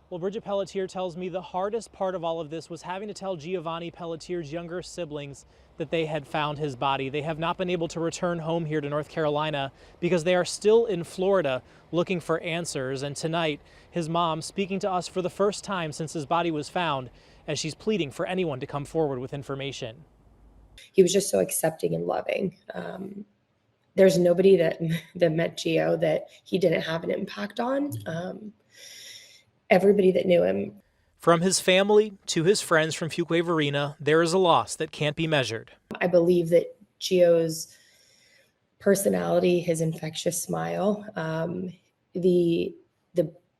Well, Bridget Pelletier tells me the hardest part of all of this was having to tell Giovanni Pelletier's younger siblings that they had found his body. They have not been able to return home here to North Carolina because they are still in Florida looking for answers. And tonight, his mom speaking to us for the first time since his body was found, as she's pleading for anyone to come forward with information. He was just so accepting and loving. There's nobody that met Gio that he didn't have an impact on. Everybody that knew him. From his family to his friends from Fuquay-Varina, there is a loss that can't be measured. I believe that Gio's personality, his infectious smile, the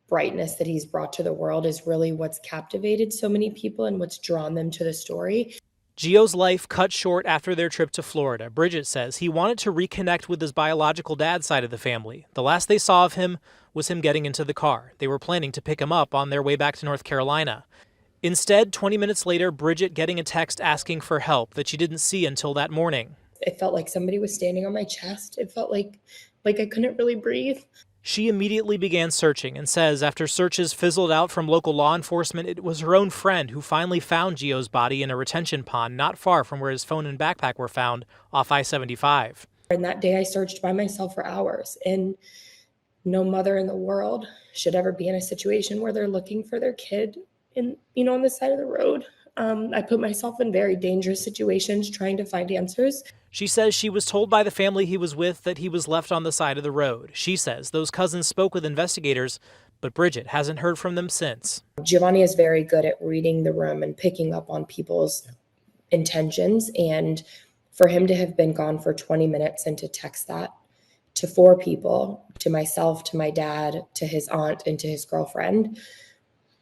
brightness that he's brought to the world is really what's captivated so many people and what's drawn them to the story. Gio's life cut short after their trip to Florida. Bridget says he wanted to reconnect with his biological dad's side of the family. The last they saw of him was him getting into the car. They were planning to pick him up on their way back to North Carolina. Instead, 20 minutes later, Bridget getting a text asking for help that she didn't see until that morning. It felt like somebody was standing on my chest. It felt like I couldn't really breathe. She immediately began searching and says after searches fizzled out from local law enforcement, it was her own friend who finally found Gio's body in a retention pond not far from where his phone and backpack were found off I-75. And that day I searched by myself for hours, and no mother in the world should ever be in a situation where they're looking for their kid on the side of the road. I put myself in very dangerous situations trying to find answers. She says she was told by the family he was with that he was left on the side of the road. She says those cousins spoke with investigators, but Bridget hasn't heard from them since. Giovanni is very good at reading the room and picking up on people's intentions. And for him to have been gone for 20 minutes and to text that to 4 people, to myself, to my dad, to his aunt, and to his girlfriend,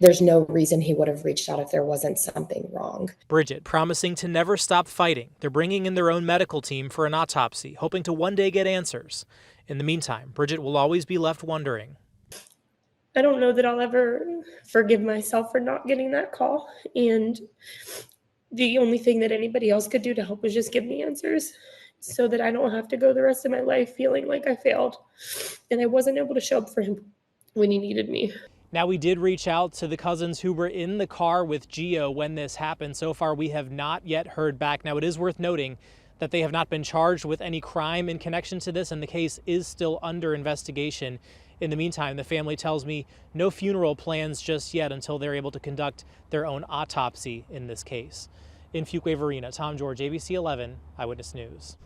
there's no reason he would have reached out if there wasn't something wrong. Bridget promising to never stop fighting. They're bringing in their own medical team for an autopsy, hoping to one day get answers. In the meantime, Bridget will always be left wondering. I don't know that I'll ever forgive myself for not getting that call. And the only thing that anybody else could do to help was just give me answers so that I don't have to go the rest of my life feeling like I failed and I wasn't able to show up for him when he needed me. Now, we did reach out to the cousins who were in the car with Gio when this happened. So far, we have not yet heard back. Now, it is worth noting that they have not been charged with any crime in connection to this, and the case is still under investigation. In the meantime, the family tells me no funeral plans just yet until they're able to conduct their own autopsy in this case. In Fuquay-Varina, Tom George, ABC 11 Eyewitness News.